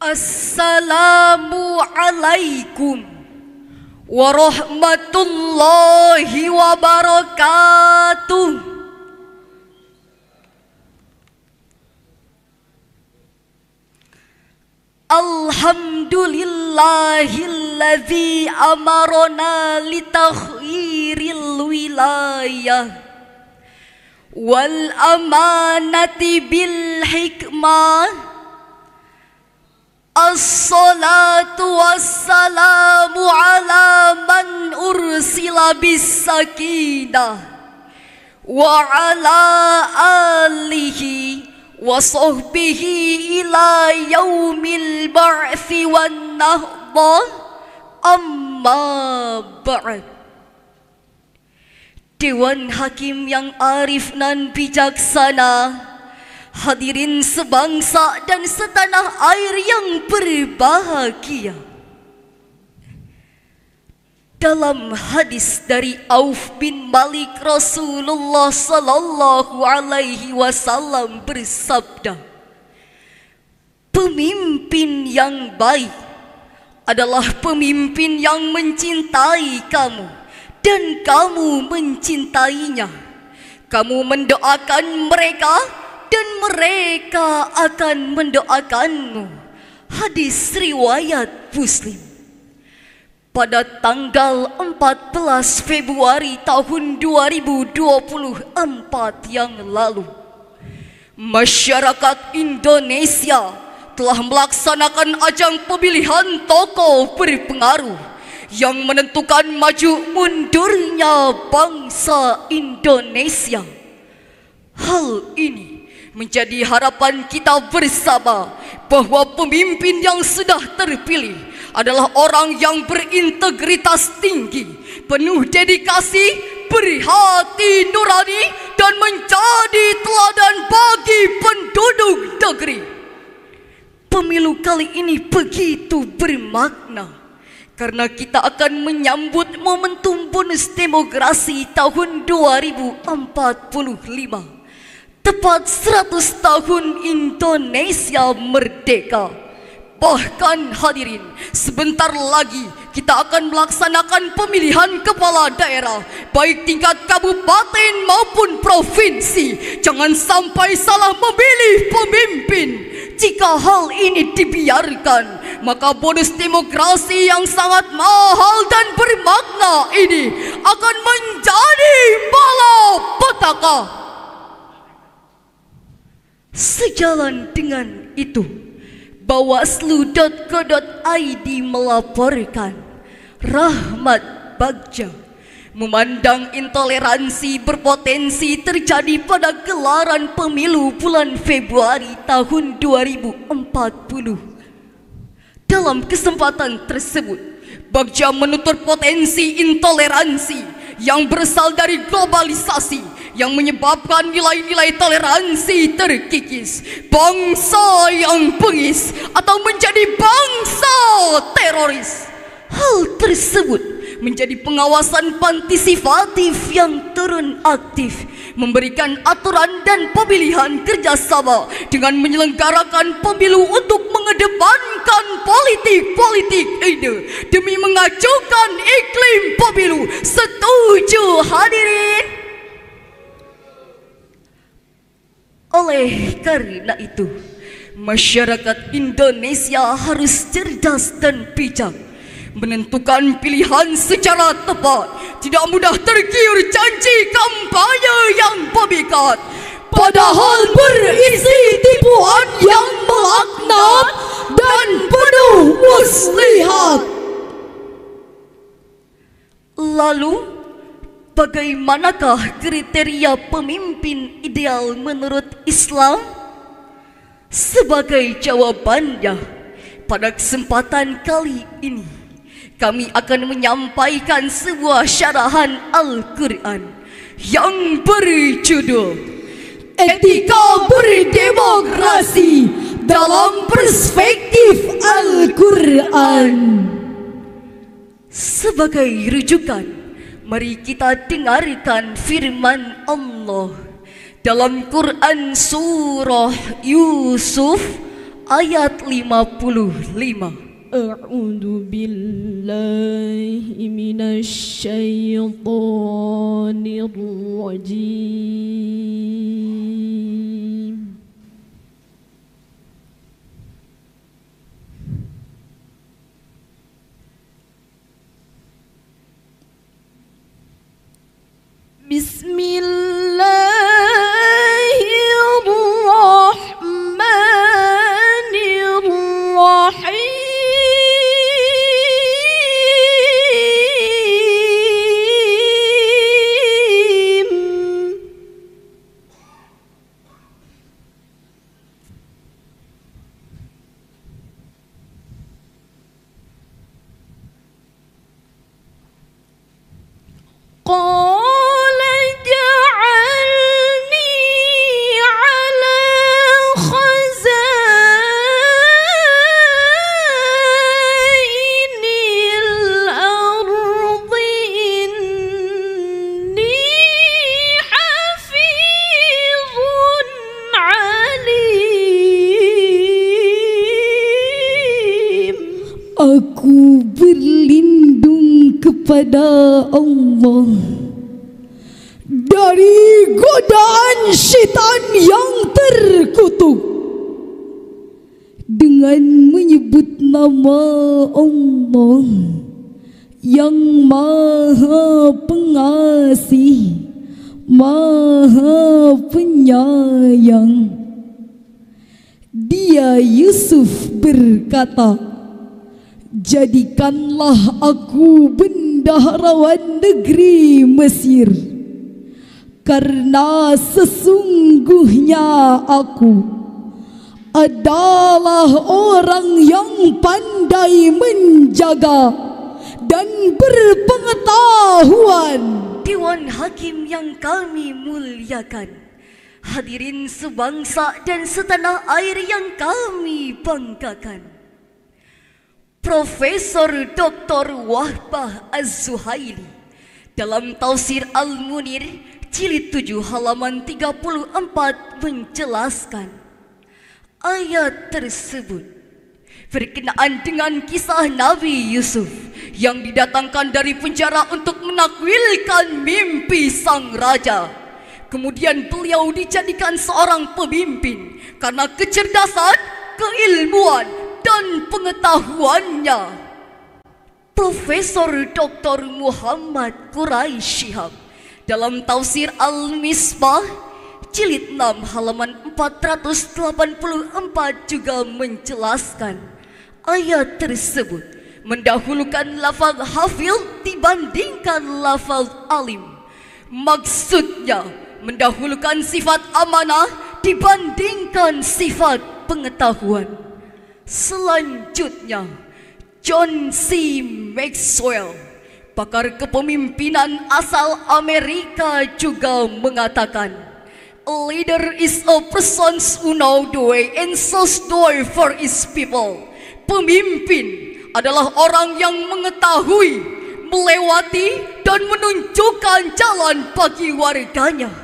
Assalamualaikum warahmatullahi wabarakatuh. Alhamdulillahilladzi amarona litakhiril wilayah wal amanati bil hikmah. As-salatu wassalamu ala man ursila bis sakinah wa ala alihi wa sahbihi ila yaumil ba'thi wan nahdah, amma ba'd. Dewan Hakim yang arif nan bijaksana, hadirin sebangsa dan setanah air yang berbahagia. Dalam hadis dari Auf bin Malik, Rasulullah sallallahu alaihi wasallam bersabda, pemimpin yang baik adalah pemimpin yang mencintai kamu dan kamu mencintainya. Kamu mendoakan mereka dan mereka akan mendoakanmu. Hadis riwayat Muslim. Pada tanggal 14 Februari tahun 2024 yang lalu, masyarakat Indonesia telah melaksanakan ajang pemilihan tokoh berpengaruh yang menentukan maju mundurnya bangsa Indonesia. Hal ini menjadi harapan kita bersama bahwa pemimpin yang sudah terpilih adalah orang yang berintegritas tinggi, penuh dedikasi, berhati nurani, dan menjadi teladan bagi penduduk negeri. Pemilu kali ini begitu bermakna karena kita akan menyambut momentum bonus demokrasi tahun 2045. Tepat 100 tahun Indonesia merdeka. Bahkan hadirin, sebentar lagi kita akan melaksanakan pemilihan kepala daerah, baik tingkat kabupaten maupun provinsi. Jangan sampai salah memilih pemimpin. Jika hal ini dibiarkan, maka bonus demokrasi yang sangat mahal dan bermakna ini akan menjadi malapetaka. Sejalan dengan itu, Bawaslu.co.id melaporkan Rahmat Bagja memandang intoleransi berpotensi terjadi pada gelaran pemilu bulan Februari tahun 2040. Dalam kesempatan tersebut, Bagja menutur potensi intoleransi yang berasal dari globalisasi yang menyebabkan nilai-nilai toleransi terkikis, bangsa yang bengis atau menjadi bangsa teroris. Hal tersebut menjadi pengawasan partisipatif yang turun aktif, memberikan aturan dan pemilihan kerjasama dengan menyelenggarakan pemilu untuk mengedepankan politik-politik ide demi mengajukan iklim pemilu. Setuju hadirin? Oleh karena itu, masyarakat Indonesia harus cerdas dan bijak, menentukan pilihan secara tepat, tidak mudah tergiur janji kampanye yang memikat, padahal berisi tipuan yang melaknat dan penuh muslihat. Lalu, bagaimanakah kriteria pemimpin ideal menurut Islam? Sebagai jawabannya, pada kesempatan kali ini kami akan menyampaikan sebuah syarahan Al-Quran yang berjudul Etika Berdemokrasi dalam Perspektif Al-Quran. Sebagai rujukan, mari kita dengarkan firman Allah dalam Quran surah Yusuf ayat 55. A'udzu billahi minasy syaithanir rajim. قال اجعلني على خزائن الأرض إني حفيظ عليم. Aku berlindung kepada Allah dari godaan syaitan yang terkutuk dengan menyebut nama Allah yang Maha Pengasih, Maha Penyayang. Dia Yusuf berkata, jadikanlah aku bendaharawan negeri Mesir, karena sesungguhnya aku adalah orang yang pandai menjaga dan berpengetahuan. Dewan Hakim yang kami muliakan, hadirin sebangsa dan setanah air yang kami banggakan, Profesor Dr. Wahbah Az-Zuhaili dalam Tafsir Al-Munir jilid 7 halaman 34 menjelaskan ayat tersebut berkenaan dengan kisah Nabi Yusuf yang didatangkan dari penjara untuk menakwilkan mimpi sang raja. Kemudian beliau dijadikan seorang pemimpin karena kecerdasan, keilmuan, dan pengetahuannya. Profesor Dr. Muhammad Quraisy Shihab dalam Tafsir Al-Misbah jilid 6 halaman 484 juga menjelaskan ayat tersebut mendahulukan lafaz hafil dibandingkan lafaz alim. Maksudnya mendahulukan sifat amanah dibandingkan sifat pengetahuan. Selanjutnya, John C. Maxwell, pakar kepemimpinan asal Amerika, juga mengatakan, a leader is a person who knows the way and shows the way for his people. Pemimpin adalah orang yang mengetahui, melewati, dan menunjukkan jalan bagi warganya.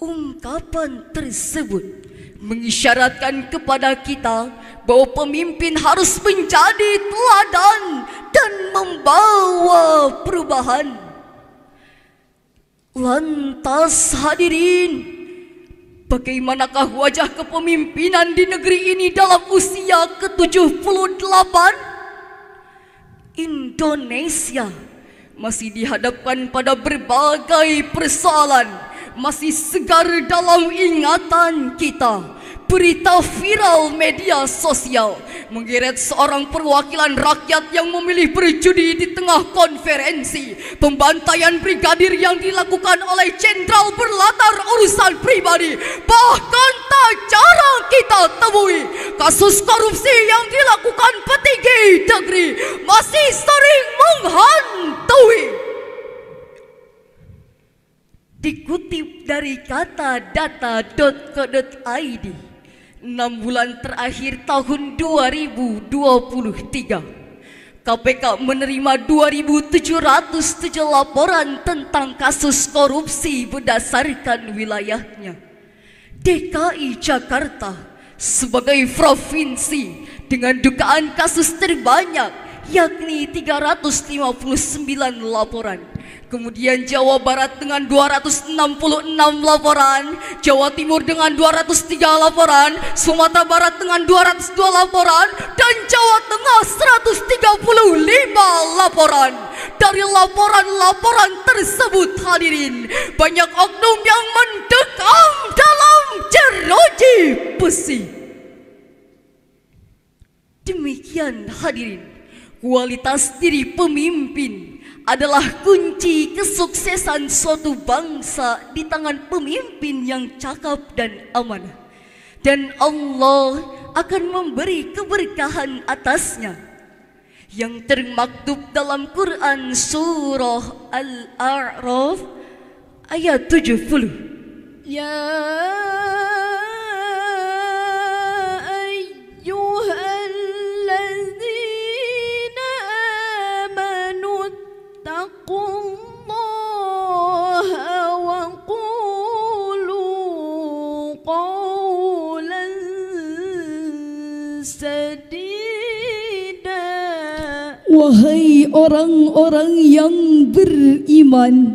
Ungkapan tersebut mengisyaratkan kepada kita bahwa pemimpin harus menjadi teladan dan membawa perubahan. Lantas hadirin, bagaimanakah wajah kepemimpinan di negeri ini dalam usia ke-78? Indonesia masih dihadapkan pada berbagai persoalan, masih segar dalam ingatan kita. Berita viral media sosial menggeret seorang perwakilan rakyat yang memilih berjudi di tengah konferensi. Pembantaian brigadir yang dilakukan oleh jenderal berlatar urusan pribadi. Bahkan tak jarang kita temui kasus korupsi yang dilakukan petinggi negeri masih sering menghantui. Dikutip dari katadata.co.id, 6 bulan terakhir tahun 2023, KPK menerima 2.707 laporan tentang kasus korupsi berdasarkan wilayahnya. DKI Jakarta sebagai provinsi dengan dugaan kasus terbanyak, yakni 359 laporan. Kemudian Jawa Barat dengan 266 laporan, Jawa Timur dengan 203 laporan, Sumatera Barat dengan 202 laporan, dan Jawa Tengah 135 laporan. Dari laporan-laporan tersebut, hadirin, banyak oknum yang mendekam dalam jeruji besi. Demikian, hadirin, kualitas diri pemimpin adalah kunci kesuksesan suatu bangsa di tangan pemimpin yang cakap dan amanah. Dan Allah akan memberi keberkahan atasnya, yang termaktub dalam Quran surah Al-A'raf ayat 70. Ya wahai orang-orang yang beriman,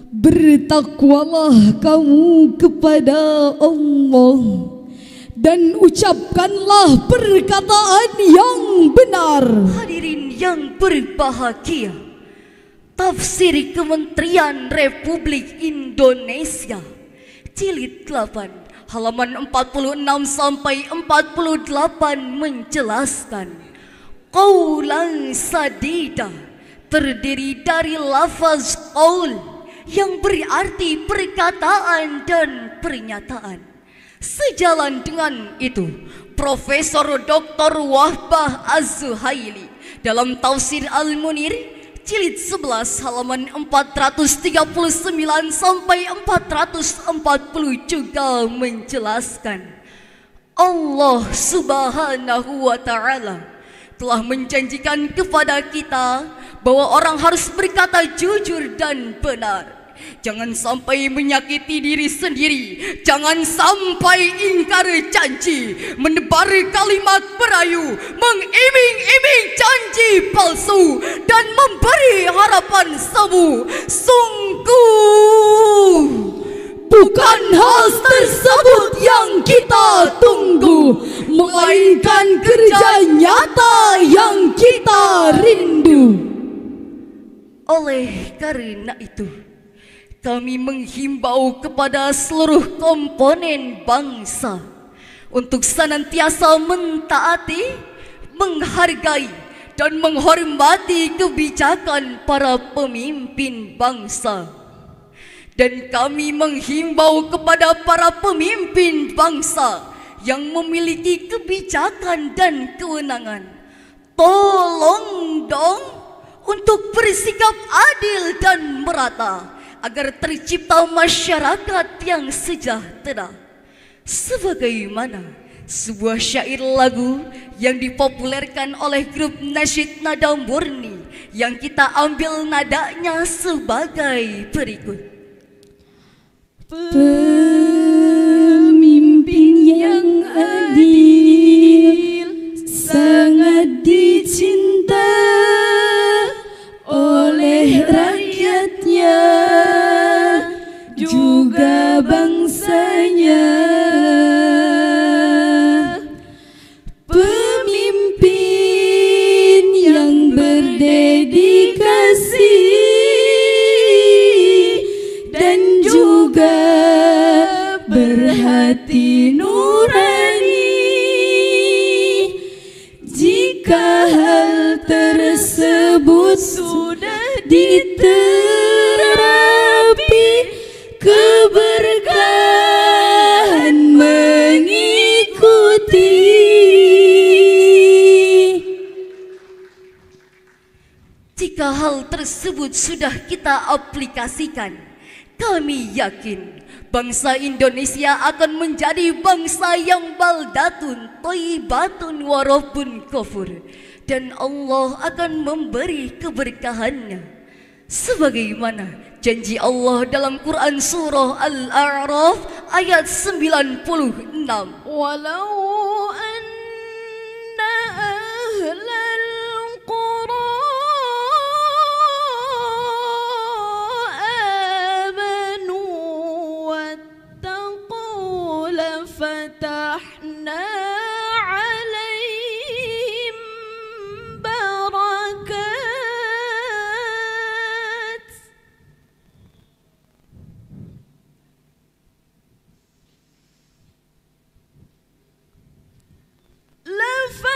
bertakwalah kamu kepada Allah dan ucapkanlah perkataan yang benar. Hadirin yang berbahagia, tafsir Kementerian Republik Indonesia jilid 8 halaman 46 sampai 48 menjelaskan, qaulan sadida terdiri dari lafaz qaul yang berarti perkataan dan pernyataan. Sejalan dengan itu, Profesor Dr. Wahbah Az-Zuhaili dalam Tafsir Al-Munir jilid 11 halaman 439 sampai 440 juga menjelaskan, Allah Subhanahu wa Ta'ala telah menjanjikan kepada kita bahwa orang harus berkata jujur dan benar. Jangan sampai menyakiti diri sendiri, jangan sampai ingkar janji, menebar kalimat berayu, mengiming-iming janji palsu, dan memberi harapan semu. Sungguh bukan hal tersebut yang kita tunggu, melainkan kerja nyata yang kita rindu. Oleh karena itu, kami menghimbau kepada seluruh komponen bangsa untuk senantiasa mentaati, menghargai, dan menghormati kebijakan para pemimpin bangsa. Dan kami menghimbau kepada para pemimpin bangsa yang memiliki kebijakan dan kewenangan, tolong dong untuk bersikap adil dan merata agar tercipta masyarakat yang sejahtera. Sebagaimana sebuah syair lagu yang dipopulerkan oleh grup Nasyid Nada Murni yang kita ambil nadanya sebagai berikut. Pemimpin yang adil sangat dicinta oleh rakyatnya, juga bangsanya. Pemimpin yang berdedikasi dan juga berhati nurani. Jika hal tersebut sudah diterapi, keberkahan mengikuti. Jika hal tersebut sudah kita aplikasikan, kami yakin bangsa Indonesia akan menjadi bangsa yang baldatun thayyibatun wa rabbun ghafur, dan Allah akan memberi keberkahannya. sebagaimana janji Allah dalam Quran surah Al-A'raf ayat 96. Walau anna ahlal qura amanu wattaqu lafatahna alaihim barakat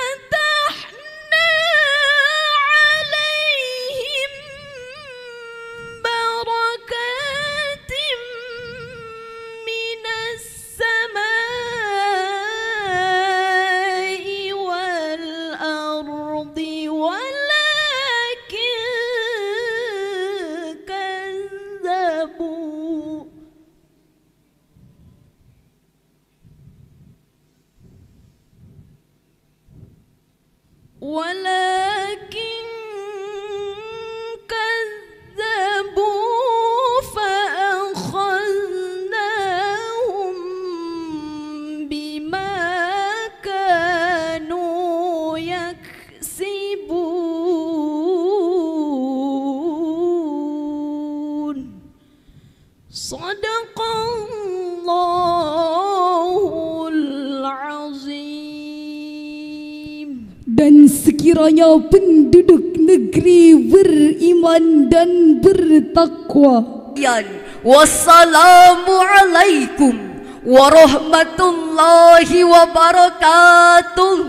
lafatahna alaihim barakatim minas samai wal ardi walakin kazzabu ولكن كذبوا فأخذناهم بما كانوا يكسبون صدق الله العظيم. Dan sekiranya penduduk negeri beriman dan bertakwa. Wassalamualaikum warahmatullahi wabarakatuh.